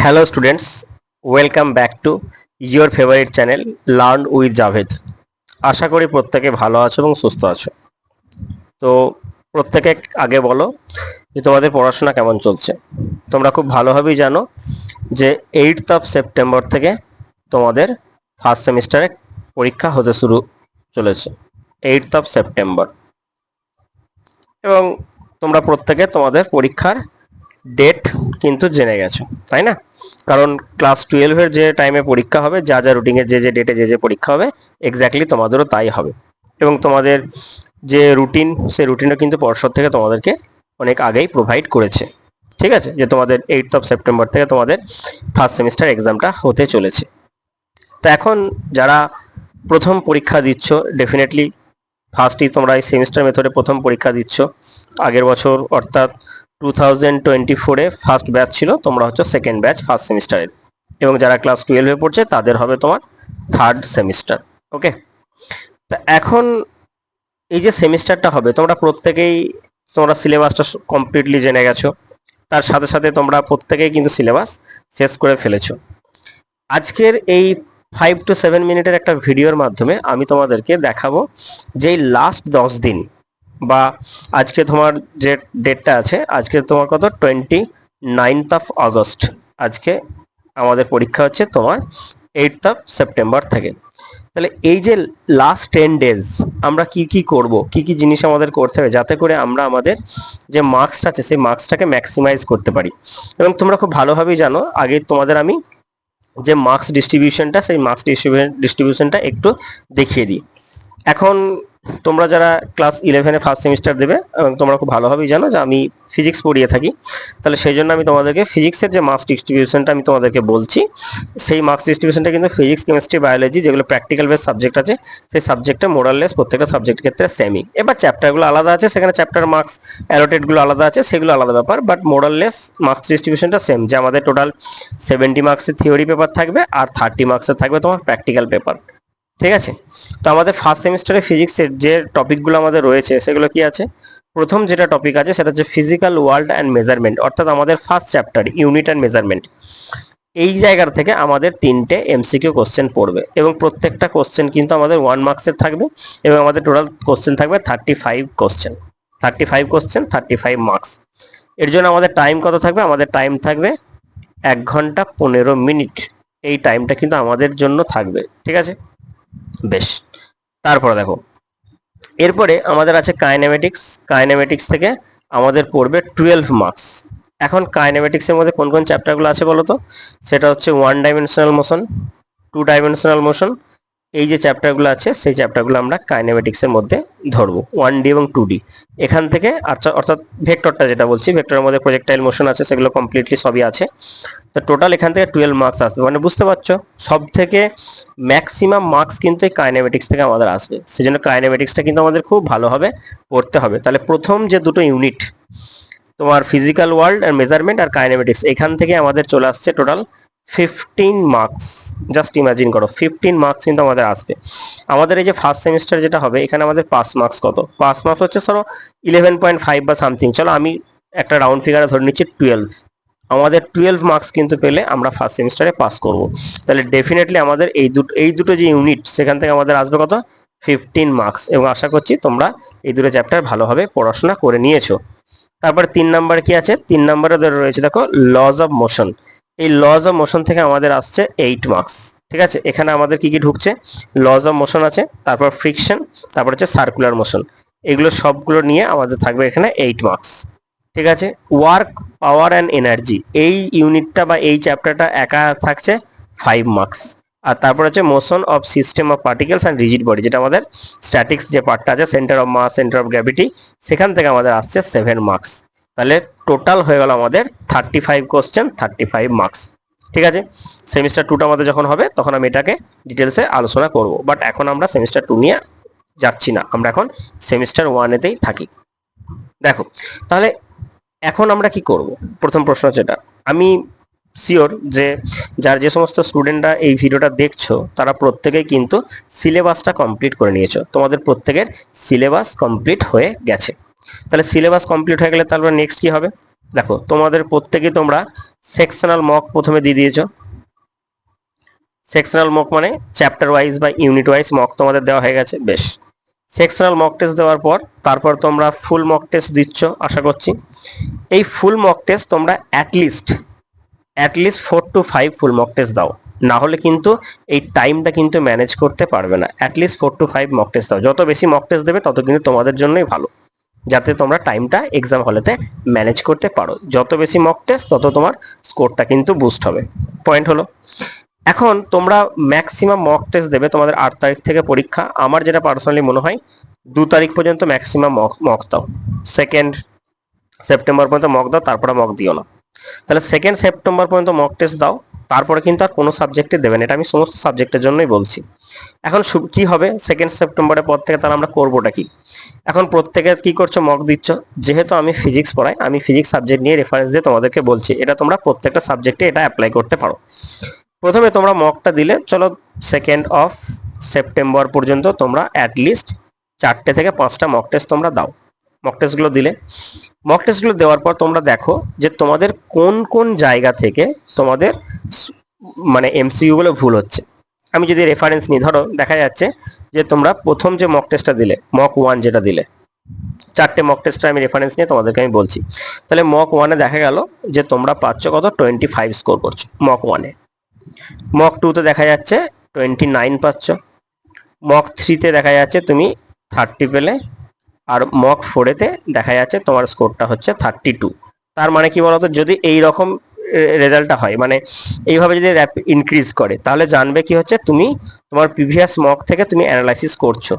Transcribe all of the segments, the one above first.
Hello students, welcome back to your favourite channel learn with Javed. আশা করি প্রত্যেকে ভালো আছো এবং সুস্থ আছো। তো প্রত্যেকে আগে বলো যে তোমাদের পড়াশোনা কেমন চলছে। তোমরা খুব ভালোভাবেই জানো যে 8th সেপ্টেম্বর থেকে তোমাদের ফার্স্ট সেমিস্টারে পরীক্ষা হতে শুরু চলেছে। 8th সেপ্টেম্বর, এবং তোমরা প্রত্যেকে তোমাদের পরীক্ষার ডেট কিন্তু জেনে গেছো, তাই না? কারণ ক্লাস 12-এর যে টাইমে পরীক্ষা হবে, যা যা রুটিনে যে যে ডেটে যে যে পরীক্ষা হবে, এক্স্যাক্টলি তোমাদেরও তাই হবে। এবং তোমাদের যে রুটিন, সেই রুটিনও কিন্তু পর্ষদ থেকে তোমাদেরকে অনেক আগেই প্রোভাইড করেছে। ঠিক আছে, যে তোমাদের 8th সেপ্টেম্বর থেকে তোমাদের ফার্স্ট সেমিস্টার এক্সামটা হতে চলেছে। তো এখন যারা প্রথম পরীক্ষা দিচ্ছ, ডেফিনেটলি ফার্স্টই তোমরা এই সেমিস্টার মেথডে প্রথম পরীক্ষা দিচ্ছ। আগের বছর অর্থাৎ 2024-এ ফার্স্ট ব্যাচ ছিল, তোমরা হচ্ছে সেকেন্ড ব্যাচ ফার্স্ট সেমিস্টারের। এবং যারা ক্লাস 12-এ পড়ছে তাদের হবে তোমার থার্ড সেমিস্টার। ওকে, তা এখন এই যে সেমিস্টারটা হবে, তোমরা প্রত্যেকেই তোমরা সিলেবাসটা কমপ্লিটলি জেনে গেছো। তার সাথে সাথে তোমরা প্রত্যেকেই কিন্তু সিলেবাস শেষ করে ফেলেছো। আজকের এই 5 to 7 মিনিটের একটা ভিডিওর মাধ্যমে আমি তোমাদেরকে দেখাবো যে লাস্ট 10 দিন, বা আজকে তোমার যে ডেটটা আছে, আজকে তোমার কত, 29th আগস্ট। আজকে আমাদের পরীক্ষা হচ্ছে তোমার 8th সেপ্টেম্বর থেকে। তাহলে এই যে লাস্ট 10 ডেজ আমরা কি কি করব, কি কি জিনিস আমাদের করতে হবে, যাতে করে আমরা আমাদের যে মার্কসটা আছে সেই মার্কসটাকে ম্যাক্সিমাইজ করতে পারি। এবং তোমরা খুব ভালোভাবেই জানো, আগে তোমাদের আমি যে মার্কস ডিস্ট্রিবিউশনটা, সেই মার্কস ডিস্ট্রিবিউশনটা একটু দেখিয়ে দিই। এখন তোমরা যারা ক্লাস 11-এ ফার্স্ট সেমিস্টার দেবে, এবং তোমরা খুব ভালোভাবেই জানো যে আমি ফিজিক্স পড়িয়ে থাকি, তাহলে সেই জন্য আমি তোমাদেরকে ফিজিক্সের যে মার্কস ডিস্ট্রিবিউশনটা আমি তোমাদেরকে বলছি, সেই মার্কস ডিস্ট্রিবিউশনটা কিন্তু ফিজিক্স, কেমিস্ট্রি, বায়োলজি যেগুলো প্র্যাকটিক্যাল বেস সাবজেক্ট আছে, সেই সাবজেক্টটা মোরাললেস প্রত্যেকটা সাবজেক্টের ক্ষেত্রে সেমই। এবার চ্যাপ্টারগুলো আলাদা আছে, সেখানে চ্যাপ্টার মার্কস অ্যালোটেডগুলো আলাদা আছে, সেগুলো আলাদা ব্যাপার, বাট মোরাললেস মার্কস ডিস্ট্রিবিউশনটা সেম। যে আমাদের টোটাল 70 মার্কসের থিওরি পেপার থাকবে, আর 30 মার্কসের থাকবে তোমার প্র্যাকটিক্যাল পেপার। ঠিক আছে, তো আমাদের ফার্স্ট সেমিস্টারে ফিজিক্সের যে টপিকগুলো আমাদের রয়েছে সেগুলো কি আছে? প্রথম যেটা টপিক আছে সেটা হচ্ছে ফিজিক্যাল ওয়ার্ল্ড অ্যান্ড মেজারমেন্ট, অর্থাৎ আমাদের first chapter unit and measurement. এই জায়গা থেকে আমাদের 3টে এমসিকিউ কোশ্চেন পড়বে, এবং প্রত্যেকটা কোশ্চেন কিন্তু আমাদের 1 মার্কসের থাকবে, এবং আমাদের টোটাল কোশ্চেন থাকবে 35 কোশ্চেন। 35 question, 35 marks. এর জন্য আমাদের টাইম কত থাকবে? আমাদের টাইম থাকবে 1 ঘন্টা 15 মিনিট। এই টাইমটা কিন্তু আমাদের জন্য থাকবে। ঠিক আছে, বেশ। তারপরে দেখো, এরপরে আমাদের আছে কাইনেমেটিক্স। কাইনেমেটিক্স থেকে আমাদের পড়বে 12 মার্কস। এখন কাইনেমেটিক্সের মধ্যে কোন কোন চ্যাপ্টারগুলো আছে বলো তো? সেটা হচ্ছে 1 ডাইমেনশনাল মোশন, 2 ডাইমেনশনাল মোশন। এই যে চ্যাপ্টারগুলো আছে সেই চ্যাপ্টারগুলো আমরা কাইনেমেটিক্সের মধ্যে ধরবো, 1D এবং 2D। এখান থেকে আচ্ছা, অর্থাৎ ভেক্টরটা যেটা বলছি, ভেক্টরের মধ্যে প্রজেক্টাইল মোশন আছে, সেগুলো কমপ্লিটলি সবই আছে। তো টোটাল এখান থেকে 12 মার্কস আসবে, মানে বুঝতে পারছো সব থেকে ম্যাক্সিমাম মার্কস কিন্তু এই কাইনেমেটিক্স থেকে আমাদের আসবে। সেজন্য কাইনেমেটিক্সটা কিন্তু আমাদের খুব ভালোভাবে পড়তে হবে। তাহলে প্রথম যে দুটো ইউনিট, তোমার ফিজিক্যাল ওয়ার্ল্ড আর মেজারমেন্ট আর কাইনেমেটিক্স, এখান থেকে আমাদের চলে আসছে টোটাল 15 মার্কস। জাস্ট ইমাজিন করো, 15 মার্কস কিন্তু আমাদের আসবে। আমাদের এই যে ফার্স্ট সেমিস্টার যেটা হবে, এখানে আমাদের পাস মার্কস কত? পাস মার্কস হচ্ছে ধরো 11.5 বা সামথিং, চলো আমি একটা রাউন্ড ফিগারে ধরে নিচ্ছি 12। আমাদের 12 মার্কস কিন্তু পেলে আমরা ফার্স্ট সেমিস্টারে পাস করব। তাহলে ডেফিনেটলি আমাদের এই দুটো যে ইউনিট, সেখান থেকে আমাদের আসবে কত? 15 মার্কস। এবং আশা করছি তোমরা এই দুটো চ্যাপ্টার ভালোভাবে পড়াশোনা করে নিয়েছো। তারপর 3 নাম্বার কি আছে? 3 নাম্বারে ধরে রয়েছে দেখো লজ অফ মোশন। এই লজ অফ মোশন থেকে আমাদের আসছে 8 মার্কস। ঠিক আছে, এখানে আমাদের কি কি ঢুকছে? লজ অফ মোশন আছে, তারপর ফ্রিকশন, তারপর হচ্ছে সার্কুলার মোশন। এগুলো সবগুলো নিয়ে আমাদের থাকবে এখানে 8 মার্কস। ঠিক আছে, ওয়ার্ক, পাওয়ার অ্যান্ড এনার্জি, এই ইউনিটটা বা এই চ্যাপ্টারটা একা থাকছে 5 মার্কস। আর তারপর হচ্ছে motion of system of particles and rigid body, যেটা আমাদের স্ট্যাটিক্স যে পার্টটা আছে, centre of mass, centre of gravity, সেখান থেকে আমাদের আসছে 7 মার্কস। তাহলে টোটাল হয়ে গেল আমাদের 35 কোশ্চেন, 35 মার্কস। ঠিক আছে, সেমিস্টার 2টা আমাদের যখন হবে তখন আমি এটাকে ডিটেলসে আলোচনা করব, বাট এখন আমরা সেমিস্টার 2 নিয়ে যাচ্ছি না, আমরা এখন সেমিস্টার 1-এতেই থাকি। দেখো, তাহলে এখন আমরা কি করব? প্রথম প্রশ্ন যেটা, আমি শিওর যে যে সমস্ত স্টুডেন্টরা এই ভিডিওটা দেখছো, তারা প্রত্যেকেই কিন্তু সিলেবাসটা কমপ্লিট করে নিয়েছো। তোমাদের প্রত্যেকের সিলেবাস কমপ্লিট হয়ে গেছে। তাহলে সিলেবাস কমপ্লিট হয়ে গেলে তারপর নেক্সট কি হবে? দেখো, তোমাদের প্রত্যেকেই তোমরা সেকশনাল মক প্রথমে দিয়ে দিয়েছো। সেকশনাল মক মানে চ্যাপ্টার ওয়াইজ বা ইউনিট ওয়াইজ মক তোমাদের দেওয়া হয়ে গেছে, বেশ। সেকশনাল মক টেস্ট দেওয়ার পর তারপর তোমরা ফুল মক টেস্ট দিচ্ছ আশা করছি। এই ফুল মক টেস্ট তোমরা at least 4 to 5 full mock test দাও, না হলে কিন্তু এই টাইমটা কিন্তু ম্যানেজ করতে পারবে না। অ্যাটলিস্ট 4 to 5 মক টেস্ট দাও, যত বেশি মক টেস্ট দেবে তত কিন্তু তোমাদের জন্যই ভালো, যাতে তোমরা টাইমটা এক্সাম হলেতে ম্যানেজ করতে পারো। যত বেশি মক টেস্ট তত তোমার স্কোরটা কিন্তু বুস্ট হবে। পয়েন্ট হলো, এখন তোমরা ম্যাক্সিমাম মক টেস্ট দেবে তোমাদের 8 তারিখ থেকে পরীক্ষা। আমার যেটা পার্সোনালি মনে হয় 2 তারিখ পর্যন্ত ম্যাক্সিমাম মক দাও, 2 সেপ্টেম্বর পর্যন্ত মক দাও, তারপরে মক দিও না। তাহলে 2 সেপ্টেম্বর পর্যন্ত মক টেস্ট দাও, তারপরে কিন্তু আর কোনো সাবজেক্টে দেবেন, এটা আমি সমস্ত সাবজেক্টের জন্যই বলছি। এখন কি হবে 2 সেপ্টেম্বরের পর থেকে, তাহলে আমরা করবোটা কি? এখন প্রত্যেকে কি করছো, মক দিচ্ছ। যেহেতু আমি ফিজিক্স পড়াই, আমি ফিজিক্স সাবজেক্ট নিয়ে রেফারেন্স দিয়ে তোমাদেরকে বলছি, এটা তোমরা প্রত্যেকটা সাবজেক্টে এটা অ্যাপ্লাই করতে পারো। প্রথমে তোমরা মকটা দিলে, চলো 2 সেপ্টেম্বর পর্যন্ত তোমরা অ্যাটলিস্ট 4টে থেকে 5টা মক টেস্ট তোমরা দাও। মক টেস্টগুলো দিলে, মক টেস্টগুলো দেওয়ার পর তোমরা দেখো যে তোমাদের কোন কোন জায়গা থেকে তোমাদের মানে এমসিকিউ গুলো ভুল হচ্ছে। আমি যদি রেফারেন্স নিই, ধরো দেখা যাচ্ছে যে তোমরা প্রথম যে মক টেস্টটা দিলে, মক 1 যেটা দিলে, 4টে মক টেস্টটা আমি রেফারেন্স নিয়ে তোমাদেরকে আমি বলছি। তাহলে মক 1-এ দেখা গেল যে তোমরা পাচ্ছ কত, 25 স্কোর করছো মক 1-এ। মক 2-তে দেখা যাচ্ছে 29 পাচ্ছ। মক 3-তে দেখা যাচ্ছে তুমি 30 পেলে। আর মক 4-এতে দেখা যাচ্ছে তোমার স্কোরটা হচ্ছে 32। তার মানে কি বলতো, যদি এই রকম রেজাল্টটা হয়, মানে এইভাবে যদি ইনক্রিজ করে, তাহলে জানবে কি হচ্ছে তুমি তোমার প্রিভিয়াস মক থেকে তুমি অ্যানালাইসিস করছো।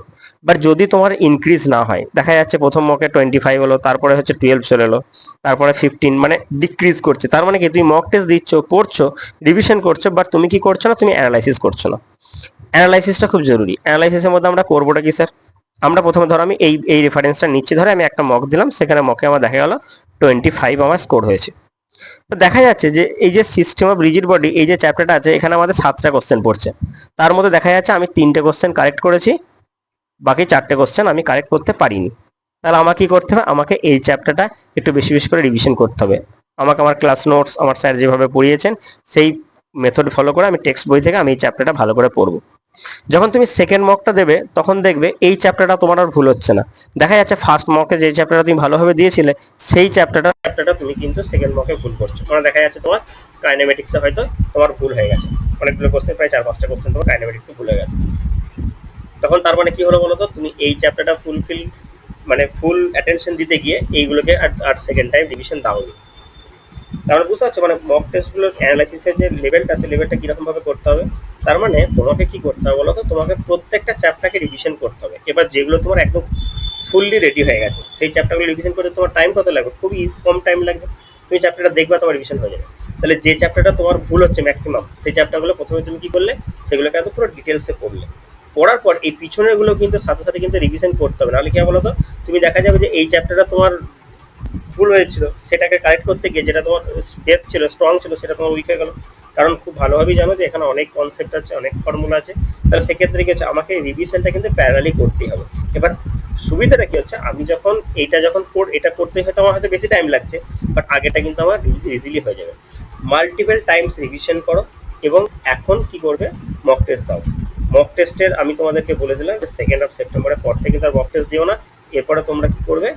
বাট যদি তোমার ইনক্রিজ না হয়, দেখা যাচ্ছে প্রথম মকে 25 হলো, তারপরে হচ্ছে 12 চলে এলো, তারপরে 15, মানে ডিক্রিজ করছে, তার মানে কি তুমি মক টেস্ট দিচ্ছ, পড়ছো, রিভিশন করছো, বাট তুমি কি করছো না, তুমি অ্যানালাইসিস করছো না। অ্যানালাইসিসটা খুব জরুরি। অ্যানালাইসিসের মধ্যে আমরা করবোটা কি স্যার, আমরা প্রথমে ধরো আমি এই রেফারেন্সটা নিচ্ছি, ধরে আমি একটা মক দিলাম, সেখানে মকে আমার দেখা গেল 25 আমার স্কোর হয়েছে। তো দেখা যাচ্ছে যে এই যে সিস্টেম অফ রিজিড বডি, এই যে চ্যাপ্টারটা আছে, এখানে আমাদের 7টা কোশ্চেন পড়ছে। তার মধ্যে দেখা যাচ্ছে আমি 3টে কোশ্চেন কারেক্ট করেছি, বাকি 4টে কোশ্চেন আমি কারেক্ট করতে পারিনি। তাহলে আমাকে কি করতে হবে, আমাকে এই চ্যাপ্টারটা একটু বেশি বেশি করে রিভিশন করতে হবে। আমাকে আমার ক্লাস নোটস, আমার স্যার যেভাবে পড়িয়েছেন সেই মেথড ফলো করে আমি টেক্সট বই থেকে আমি এই চ্যাপ্টারটা ভালো করে পড়বো। যখন তুমি সেকেন্ড মকটা দেবে, তখন দেখবে এই চ্যাপ্টারটা তোমার আর ভুল হচ্ছে না। দেখা যাচ্ছে ফার্স্ট মকে যে চ্যাপ্টারটা তুমি ভালোভাবে দিয়েছিলে, সেই চ্যাপ্টারটা তুমি কিন্তু সেকেন্ড মকে ভুল করছো। মানে দেখা যাচ্ছে তোমার কাইনেমেটিক্সে হয়তো তোমার ভুল হয়ে গেছে, অনেকগুলো কোশ্চেন, প্রায় 4-5টা কোশ্চেন তোমার কাইনেমেটিক্সে ভুল হয়ে গেছে। তখন তার মানে কি হলো বলো তো, তুমি এই চ্যাপ্টারটা মানে ফুল অ্যাটেনশন দিতে গিয়ে এইগুলোকে আর সেকেন্ড টাইম রিভিশন দাওনি। তাহলে বুঝতে পারছো, মানে মক টেস্টগুলোর অ্যানালাইসিসের যে লেভেলটা, সেই লেভেলটা কিরকম ভাবে করতে হবে। তার মানে তোমাকে কি করতে হবে বলো তো, তোমাকে প্রত্যেকটা চ্যাপ্টারকে রিভিশন করতে হবে। এবার যেগুলো তোমার একদম ফুললি রেডি হয়ে গেছে, সেই চ্যাপ্টারগুলো রিভিশন করতে তোমার টাইম কত লাগবে, খুবই কম টাইম লাগবে। তুমি চ্যাপ্টারটা দেখবা, তোমার রিভিশন হয়ে যাবে। তাহলে যে চ্যাপ্টারটা তোমার ভুল হচ্ছে ম্যাক্সিমাম, সেই চ্যাপ্টারগুলো প্রথমে তুমি কি করলে, সেগুলোকে একদম পুরো ডিটেলসে পড়লে। পড়ার পর এই পিছনের গুলো কিন্তু সাথে সাথে কিন্তু রিভিশন করতে হবে, নাহলে কি বলো তো, তুমি দেখা যাবে যে এই চ্যাপ্টারটা তোমার ভুল হয়েছিল, সেটাকে কারেক্ট করতে গিয়ে যেটা তোমার বেস ছিল, স্ট্রং ছিল, সেটা তোমার উইক হয়ে গেল। কারণ খুব ভালোভাবেই জানো যে এখানে অনেক কনসেপ্ট আছে, অনেক ফর্মুলা আছে। তাহলে সেক্ষেত্রে কি হচ্ছে, আমাকে রিভিশনটা কিন্তু প্যারালি করতেই হবে। এবার সুবিধাটা কি হচ্ছে, আমি যখন এটা করতে হয়তো আমার হয়তো বেশি টাইম লাগছে, বাট আগেটা কিন্তু আমার ইজিলি হয়ে যাবে। মাল্টিপল টাইমস রিভিশন করো, এবং এখন কি করবে, মক টেস্ট দাও। মক টেস্টের আমি তোমাদেরকে বলে দিলাম যে 2 সেপ্টেম্বরের পর থেকে তার মক টেস্ট দিও না। এরপরে তোমরা কি করবে,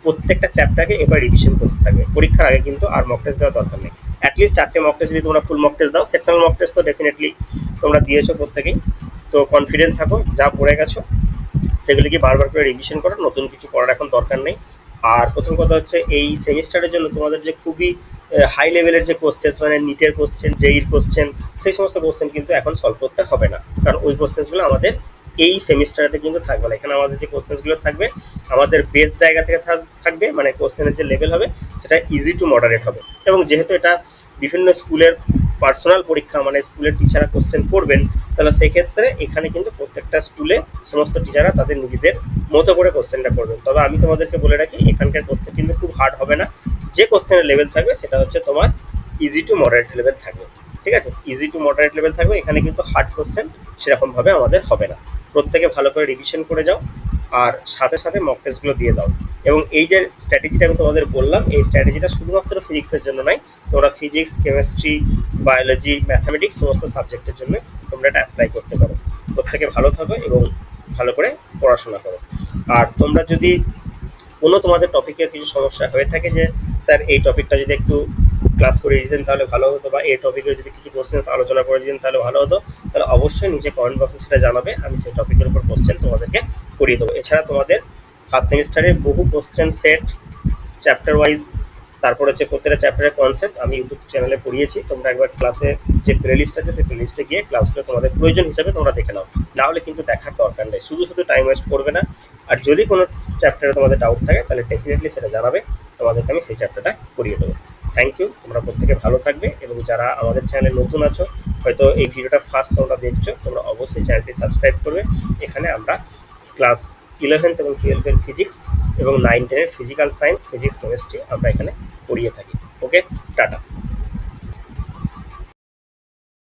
প্রত্যেকটা চ্যাপ্টারকে এবার রিভিশন করতে থাকবে। পরীক্ষার আগে কিন্তু আর মক টেস্ট দেওয়ার দরকার নেই। অ্যাটলিস্ট 4টে মক টেস্ট যদি তোমরা ফুল মক টেস্ট দাও, সেকশনাল মক টেস্ট তো ডেফিনেটলি তোমরা দিয়েছো প্রত্যেকেই, তো কনফিডেন্ট থাকো, যা পড়ে গেছো সেগুলিকে বারবার করে রিভিশন করো, নতুন কিছু করার এখন দরকার নেই। আর প্রথম কথা হচ্ছে, এই সেমিস্টারের জন্য তোমাদের যে খুবই হাই লেভেলের যে কোশ্চেন, মানে নিটের কোশ্চেন, জেইর কোশ্চেন, সেই সমস্ত কোশ্চেন কিন্তু এখন সলভ করতে হবে না, কারণ ওই কোশ্চেনগুলো আমাদের এই সেমিস্টারে কিন্তু থাকবে না। এখানে আমাদের যে কোশ্চেনগুলো থাকবে, আমাদের বেস জায়গা থেকে থাকবে, মানে কোশ্চেনের যে লেভেল হবে সেটা ইজি টু মডারেট হবে। এবং যেহেতু এটা বিভিন্ন স্কুলের পার্সোনাল পরীক্ষা, মানে স্কুলের টিচাররা কোশ্চেন করবেন, তাহলে সেক্ষেত্রে এখানে কিন্তু প্রত্যেকটা স্কুলে সমস্ত টিচাররা তাদের নিজেদের মতো করে কোশ্চেনটা করবেন। তবে আমি তোমাদেরকে বলে রাখি, এখানকার কোশ্চেন কিন্তু খুব হার্ড হবে না। যে কোশ্চেনের লেভেল থাকবে সেটা হচ্ছে তোমার ইজি টু মডারেট লেভেল থাকবে। ঠিক আছে, ইজি টু মডারেট লেভেল থাকবে, এখানে কিন্তু হার্ড কোশ্চেন সেরকমভাবে আমাদের হবে না। প্রত্যেকে ভালো করে রিভিশন করে যাও, আর সাথে সাথে মক টেস্টগুলো দিয়ে দাও। এবং এই যে স্ট্র্যাটেজিটা আমি তোমাদের বললাম, এই স্ট্র্যাটেজিটা শুধুমাত্র ফিজিক্সের জন্য নয়, তোমরা ফিজিক্স, কেমিস্ট্রি, বায়োলজি, ম্যাথামেটিক্স সমস্ত সাবজেক্টের জন্য তোমরা এটা অ্যাপ্লাই করতে পারো। প্রত্যেকে ভালো থাকো এবং ভালো করে পড়াশোনা করো। আর তোমরা যদি কোনো তোমাদের টপিকে কিছু সমস্যা হয়ে থাকে যে স্যার এই টপিকটা যদি একটু ক্লাস করে দিতেন তাহলে ভালো হতো, বা এই টপিকে যদি কিছু কোশ্চেন আলোচনা করে দিতেন তাহলে ভালো হতো, তাহলে অবশ্যই নিচে কমেন্ট বক্সে সেটা জানাবে, আমি সেই টপিকের উপর কোশ্চেন তোমাদেরকে করিয়ে দেবো। এছাড়া তোমাদের ফার্স্ট সেমিস্টারে বহু কোশ্চেন সেট, চ্যাপ্টার ওয়াইজ, তারপর হচ্ছে প্রত্যেকটা চ্যাপ্টারের কনসেপ্ট আমি ইউটিউব চ্যানেলে পড়িয়েছি। তোমরা একবার ক্লাসে যে প্লেলিস্ট আছে সেই প্লেলিস্টে গিয়ে ক্লাসগুলো তোমাদের প্রয়োজন হিসাবে তোমরা দেখে নাও, না হলে কিন্তু দেখার দরকার নেই, শুধু শুধু টাইম ওয়েস্ট করবে না। আর যদি কোনো চ্যাপ্টারে তোমাদের ডাউট থাকে তাহলে ডেফিনেটলি সেটা জানাবে, তোমাদেরকে আমি সেই চ্যাপ্টারটা করিয়ে দেবো। থ্যাংক ইউ, তোমরা প্রত্যেকে ভালো থাকবে। এবং যারা আমাদের চ্যানেলে নতুন আছো, হয়তো এই ভিডিওটা ফার্স্ট তোমরা দেখছো, তোমরা অবশ্যই চ্যানেলটি সাবস্ক্রাইব করবে। এখানে আমরা ক্লাস 11th এবং 12th ফিজিক্স এবং 9-10 ফিজিক্যাল সায়েন্স, ফিজিক্স, কেমিস্ট্রি আমরা এখানে পড়িয়ে থাকি। ওকে, টাটা।